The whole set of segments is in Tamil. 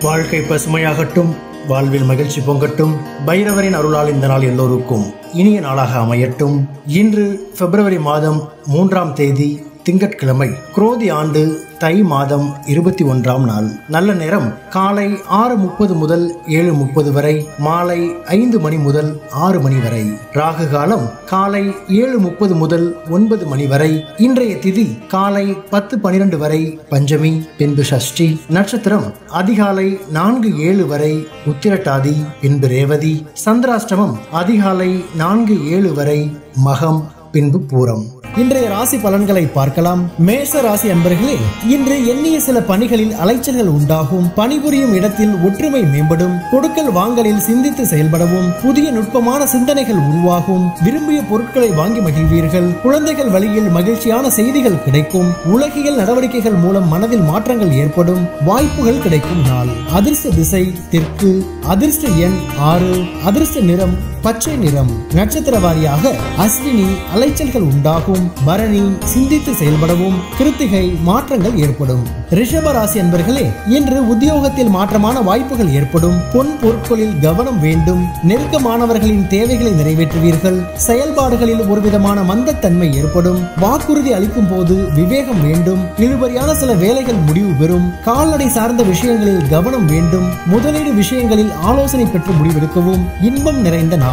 வாழ்க்கை பசுமையாகட்டும், வாழ்வில் மகிழ்ச்சி பொங்கட்டும். பைரவரின் அருளால் இந்த நாள் எல்லோருக்கும் இனிய நாளாக அமையட்டும். இன்று பிப்ரவரி மாதம் 3ஆம் தேதி திங்கட்கிழமை, குரோதி ஆண்டு தை மாதம் 21ஆம் நாள். நல்ல நேரம் காலை 6:30 முதல் 7:30 வரை, மாலை 5 மணி முதல் 6 மணி வரை. ராகு காலம் காலை 7:30 முதல் 9 மணி வரை. இன்றைய திதி காலை 10:12 வரை பஞ்சமி, பின்பு சஷ்டி. நட்சத்திரம் அதிகாலை 4:07 வரை உத்திரட்டாதி, பின்பு ரேவதி. சந்திராஷ்டமம் அதிகாலை 4:07 வரை மகம், பின்பு பூரம். இன்றைய ராசி பலன்களை பார்க்கலாம். மேஷ ராசி அன்பர்களே, இன்று எண்ணிய சில பணிகளில் அலைச்சல்கள் உண்டாகும். பணிபுரியும் இடத்தில் ஒற்றுமை மேம்படும். கொடுக்கல் வாங்கலில் சிந்தித்து செயல்படவும் புதிய நுட்பமான சிந்தனைகள் உருவாகும். விரும்பிய பொருட்களை வாங்கி மகிழ்வீர்கள். குழந்தைகள் வழியில் மகிழ்ச்சியான செய்திகள் கிடைக்கும். உலகியல் நடவடிக்கைகள் மூலம் மனதில் மாற்றங்கள் ஏற்படும். வாய்ப்புகள் கிடைக்கும் நாள். அதிர்ஷ்ட திசை தெற்கு. அதிர்ஷ்ட எண் 6. அதிர்ஷ்ட நிறம் பச்சை நிறம். நட்சத்திர வாரியாக அஸ்வினி அலைச்சல்கள் உண்டாகும். பரணி சிந்தித்து செயல்படவும். கிருத்திகை மாற்றங்கள் ஏற்படும். ரிஷப ராசி அன்பர்களே, இன்று உத்தியோகத்தில் மாற்றமான வாய்ப்புகள் ஏற்படும். பொன் பொருட்களில் கவனம் வேண்டும். நெருக்கமானவர்களின் தேவைகளை நிறைவேற்றுவீர்கள். செயல்பாடுகளில் ஒரு விதமான மந்தத்தன்மை ஏற்படும். வாக்குறுதி அளிக்கும் போது விவேகம் வேண்டும். இழுபறியான சில வேலைகள் முடிவு பெறும். கால்நடை சார்ந்த விஷயங்களில் கவனம் வேண்டும். முதலீடு விஷயங்களில் ஆலோசனை பெற்று முடிவெடுக்கவும். இன்பம் நிறைந்த நாள்.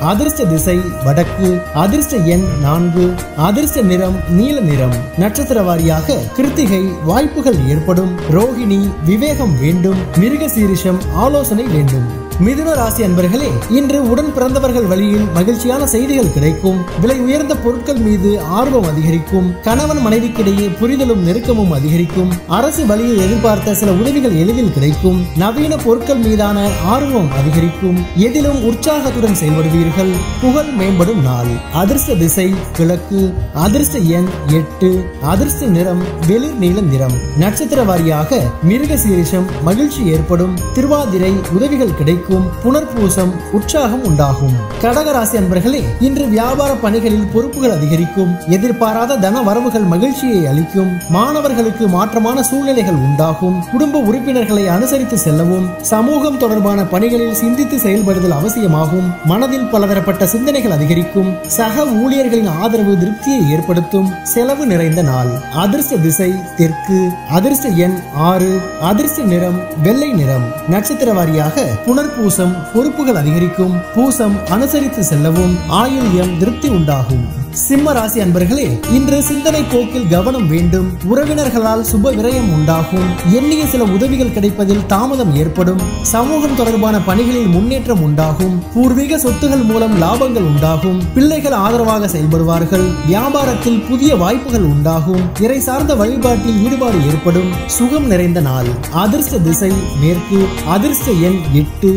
அதிர்ஷ்ட திசை வடக்கு. அதிர்ஷ்ட எண் 4. அதிர்ஷ்ட நிறம் நீல நிறம். நட்சத்திர வாரியாக கிருத்திகை வாய்ப்புகள் ஏற்படும். ரோகிணி விவேகம் வேண்டும். மிருகசீரிஷம் ஆலோசனை வேண்டும். மிதுன ராசி அன்பர்களே, இன்று உடன் பிறந்தவர்கள் வழியில் மகிழ்ச்சியான செய்திகள் கிடைக்கும். விலை உயர்ந்த பொருட்கள் மீது ஆர்வம் அதிகரிக்கும். கணவன் மனைவிக்கிடையே புரிதலும் நெருக்கமும் அதிகரிக்கும். அரசு வழியில் எதிர்பார்த்த சில உதவிகள் எளிதில் கிடைக்கும். நவீன பொருட்கள் மீதான ஆர்வம் அதிகரிக்கும். எதிலும் உற்சாகத்துடன் செயல்படுவீர்கள். புகழ் மேம்படும் நாள். அதிர்ஷ்ட திசை கிழக்கு. அதிர்ஷ்ட எண் 8. அதிர்ஷ்ட நிறம் வெளிர் நீல நிறம். நட்சத்திர வாரியாக மிருகசீரிஷம் மகிழ்ச்சி ஏற்படும். திருவாதிரை உதவிகள் கிடைக்கும். புனர்பூசம் உற்சாகம் உண்டாகும். கடகராசி அன்பர்களே, இன்று வியாபார பணிகளில் பொறுப்புகள் அதிகரிக்கும். எதிர்பாராத தன வரவுகள் மகிழ்ச்சியை அளிக்கும். மாணவர்களுக்கு மாற்றமான சூழ்நிலைகள் உண்டாகும். குடும்ப உறுப்பினர்களை அனுசரித்து செல்லவும். சமூகம் தொடர்பான பணிகளில் சிந்தித்து செயல்படுதல் அவசியமாகும். மனதில் பலதரப்பட்ட சிந்தனைகள் அதிகரிக்கும். சக ஊழியர்களின் ஆதரவு திருப்தியை ஏற்படுத்தும். செலவு நிறைந்த நாள். அதிர்ஷ்ட திசை தெற்கு. அதிர்ஷ்ட எண் 6. அதிர்ஷ்ட நிறம் வெள்ளை நிறம். நட்சத்திர வாரியாக புனர்பூசம் பொறுப்புகள் அதிகரிக்கும். பூசம் அனுசரித்து செல்லவும். ஆயுள்யம் திருப்தி உண்டாகும். சிம்ம ராசி அன்பர்களே, இன்று சிந்தனை போக்கில் கவனம் வேண்டும். உறவினர்களால் சுப விரயம் உண்டாகும். எண்ணிய சில உதவிகள் கிடைப்பதில் தாமதம் ஏற்படும். சமூகம் தொடர்பான பணிகளில் முன்னேற்றம் உண்டாகும். பூர்வீக சொத்துகள் மூலம் லாபங்கள் உண்டாகும். பிள்ளைகள் ஆதரவாக செயல்படுவார்கள். வியாபாரத்தில் புதிய வாய்ப்புகள் உண்டாகும். இறை சார்ந்த வழிபாட்டில் ஈடுபாடு ஏற்படும். சுகம் நிறைந்த நாள். அதிர்ஷ்ட திசை மேற்கு. அதிர்ஷ்ட எண் 8.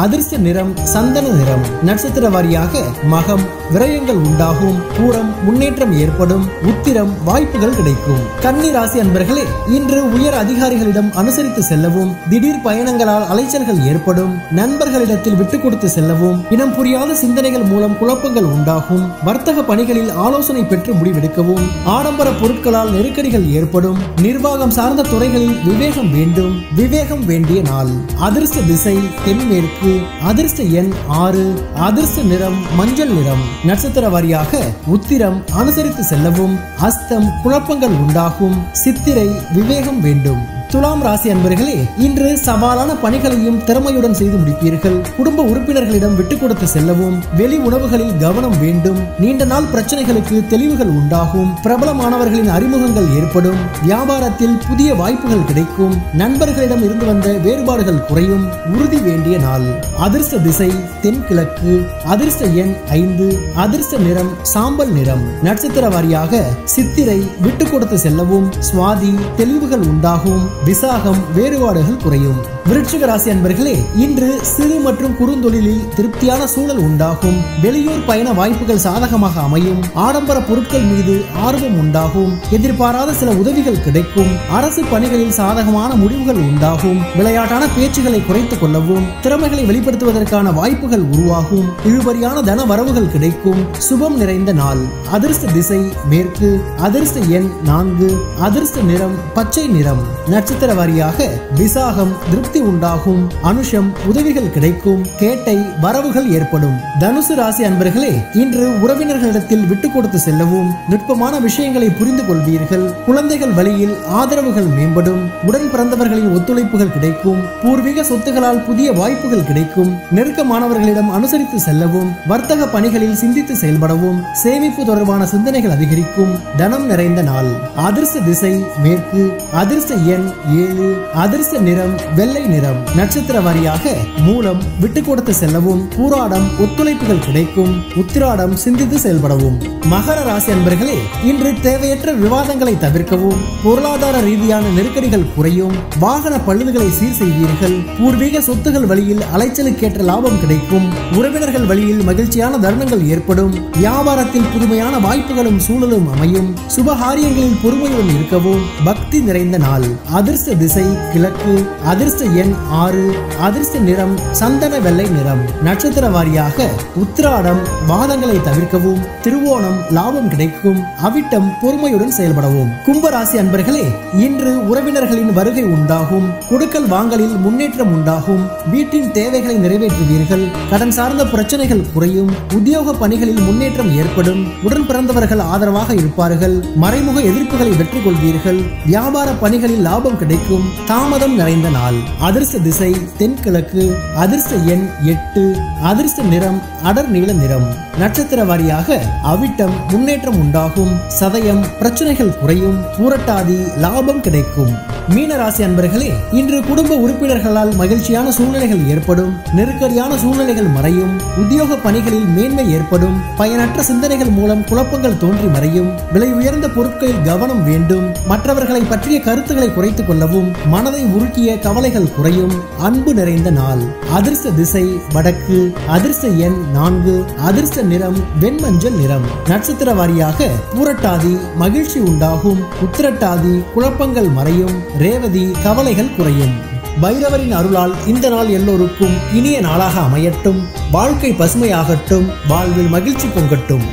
அதிர்ஷ்ட நிறம் சந்தன நிறம். நட்சத்திர வாரியாக மகம் விரயங்கள் உண்டாகும். பூரம் முன்னேற்றம் ஏற்படும். உத்திரம் வாய்ப்புகள் கிடைக்கும். கன்னி ராசி அன்பர்களே, இன்று உயர் அதிகாரிகளிடம் அனுசரித்து செல்லவும். திடீர் பயணங்களால் அலைச்சல்கள் ஏற்படும். நண்பர்களிடத்தில் விட்டுக் கொடுத்து செல்லவும். இனம் புரியாத சிந்தனைகள் மூலம் குழப்பங்கள் உண்டாகும். வர்த்தக பணிகளில் ஆலோசனை பெற்று முடிவெடுக்கவும். ஆடம்பர பொருட்களால் நெருக்கடிகள் ஏற்படும். நிர்வாகம் சார்ந்த துறைகளில் விவேகம் வேண்டும். விவேகம் வேண்டிய நாள். அதிர்ஷ்ட திசை தென்மேற்கு. அதிர்ஷ்ட எண் 6. அதிர்ஷ்ட நிறம் மஞ்சள் நிறம். நட்சத்திர வாரியாக உத்திரம் அனுசரித்து செல்லவும். அஸ்தம் குழப்பங்கள் உண்டாகும். சித்திரை விவேகம் வேண்டும். துலாம் ராசி அன்பர்களே, இன்று சவாலான பணிகளையும் திறமையுடன் செய்து முடிப்பீர்கள். குடும்ப உறுப்பினர்களிடம் விட்டுக் கொடுத்து செல்லவும். வெளி உணவுகளில் கவனம் வேண்டும். நீண்ட நாள் பிரச்சனைகளுக்கு தெளிவுகள் உண்டாகும். பிரபலமானவர்களின் அறிமுகங்கள் ஏற்படும். வியாபாரத்தில் புதிய வாய்ப்புகள் கிடைக்கும். நண்பர்களிடம் இருந்து வந்த வேறுபாடுகள் குறையும். உறுதி வேண்டிய நாள். அதிர்ஷ்ட திசை தென்கிழக்கு. அதிர்ஷ்ட எண் 5. அதிர்ஷ்ட நிறம் சாம்பல் நிறம். நட்சத்திர வாரியாக சித்திரை விட்டுக் கொடுத்து செல்லவும். சுவாதி தெளிவுகள் உண்டாகும். விசாகம் வேறுபாடுகள் குறையும். விருச்சிக ராசி அன்பர்களே, இன்று சிறு மற்றும் குறுந்தொழிலில் திருப்தியான சூழல் உண்டாகும். வெளியூர் பயண வாய்ப்புகள் சாதகமாக அமையும். ஆடம்பர பொருட்கள் மீது ஆர்வம் உண்டாகும். எதிர்பாராத சில உதவிகள் கிடைக்கும். அரசு பணிகளில் சாதகமான முடிவுகள் உண்டாகும். விளையாட்டான பேச்சுகளை குறைத்துக் கொள்ளவும். திறமைகளை வெளிப்படுத்துவதற்கான வாய்ப்புகள் உருவாகும். இழுபறியான தன வரவுகள் கிடைக்கும். சுபம் நிறைந்த நாள். அதிர்ஷ்ட திசை மேற்கு. அதிர்ஷ்ட எண் 4. அதிர்ஷ்ட நிறம் பச்சை நிறம். நட்சத்திர வாரியாக விசாகம் திருப்தி உண்டாகும், அனுஷம் உதவிகள் கிடைக்கும், கேட்டை வரவுகள் ஏற்படும். தனுசு ராசி அன்பர்களே, இன்று உறவினர்களிடத்தில் விட்டு கொடுத்து செல்லவும், நுட்பமான விஷயங்களை புரிந்து கொள்வீர்கள். குழந்தைகள் வழியில் ஆதரவுகள் மேம்படும், உடன் பிறந்தவர்களின் ஒத்துழைப்புகள் கிடைக்கும், பூர்வீக சொத்துகளால் புதிய வாய்ப்புகள் கிடைக்கும். நெருக்கமானவர்களிடம் அனுசரித்து செல்லவும், வர்த்தக பணிகளில் சிந்தித்து செயல்படவும், சேமிப்பு தொடர்பான சிந்தனைகள் அதிகரிக்கும். தனம் நிறைந்த நாள். அதிர்ஷ்ட திசை மேற்கு, அதிர்ஷ்ட எண் 7, அதிர்ஷ்ட நிறம் வெள்ளை நிறம். நட்சத்திர வாரியாக மூலம் விட்டு கொடுத்து செல்லவும், பூராடம் ஒத்துழைப்புகள் கிடைக்கும், உத்திராடம் சிந்தித்து செயல்படவும். மகர ராசி அன்பர்களே, இன்று தேவையற்ற விவாதங்களை தவிர்க்கவும், பொருளாதார ரீதியான நெருக்கடிகள் குறையும், வாகன பழுதுகளை சீர் செய்வீர்கள். பூர்வீக சொத்துகள் வழியில் அலைச்சலுக்கேற்ற லாபம் கிடைக்கும், உறவினர்கள் வழியில் மகிழ்ச்சியான தருணங்கள் ஏற்படும், வியாபாரத்தில் புதுமையான வாய்ப்புகளும் சூழலும் அமையும், சுபகாரியங்களில் பொறுமையுடன் இருக்கவும். பக்தி நிறைந்த நாள். அதிர்ஷ்ட திசை கிழக்கு, அதிர்ஷ்ட எண் 6, அதிர்ஷ்ட நிறம் சந்தன வெள்ளை நிறம். நட்சத்திர வாரியாக உத்திராடம் வாதங்களை தவிர்க்கவும், திருவோணம் லாபம் கிடைக்கும், அவிட்டம் பொறுமையுடன் செயல்படவும். கும்பராசி அன்பர்களே, இன்று உறவினர்களின் வருகை உண்டாகும், கொடுக்கல் வாங்கலில் முன்னேற்றம் உண்டாகும், வீட்டின் தேவைகளை நிறைவேற்றுவீர்கள், கடன் சார்ந்த பிரச்சனைகள் குறையும், உத்தியோக பணிகளில் முன்னேற்றம் ஏற்படும், உடன் பிறந்தவர்கள் ஆதரவாக இருப்பார்கள், மறைமுக எதிர்ப்புகளை வெற்றி கொள்வீர்கள், வியாபார பணிகளில் லாபம் கிடைக்கும், தாமதம் நிறைந்த நாள். அதிர்ஷ்ட திசை தென்கிழக்கு, அதிர்ஷ்ட எண் 8, அதிர்ஷ்ட நிறம் அடர் நீல நிறம். நட்சத்திர வாரியாக அவிட்டம் முன்னேற்றம் உண்டாகும், சதயம் பிரச்சனைகள் குறையும், பூரட்டாதி லாபம் கிடைக்கும். மீனராசி அன்பர்களே, இன்று குடும்ப உறுப்பினர்களால் மகிழ்ச்சியான சூழ்நிலைகள் ஏற்படும், நெருக்கடியான சூழ்நிலைகள் மறையும், உத்தியோக பணிகளில் மேன்மை ஏற்படும், பயனற்ற சிந்தனைகள் மூலம் குழப்பங்கள் தோன்றி மறையும், விலை உயர்ந்த பொருட்களில் கவனம் வேண்டும், மற்றவர்களை பற்றிய கருத்துக்களை குறைத்துக் கொள்ளவும், மனதை உருக்கிய கவலைகள் குறையும், அன்பு நிறைந்த நாள். அதிர்ஷ்ட திசை வடக்கு, அதிர்ஷ்ட எண் 4, அதிர்ஷ்ட நிறம் வெண்மஞ்சள் நிறம். நட்சத்திர வாரியாக பூரட்டாதி மகிழ்ச்சி உண்டாகும், உத்திரட்டாதி குழப்பங்கள் மறையும், ரேவதி கவலைகள் குறையும். பைரவரின் அருளால் இந்த நாள் எல்லோருக்கும் இனிய நாளாக அமையட்டும். வாழ்க்கை பசுமையாகட்டும், வாழ்வில் மகிழ்ச்சி பொங்கட்டும்.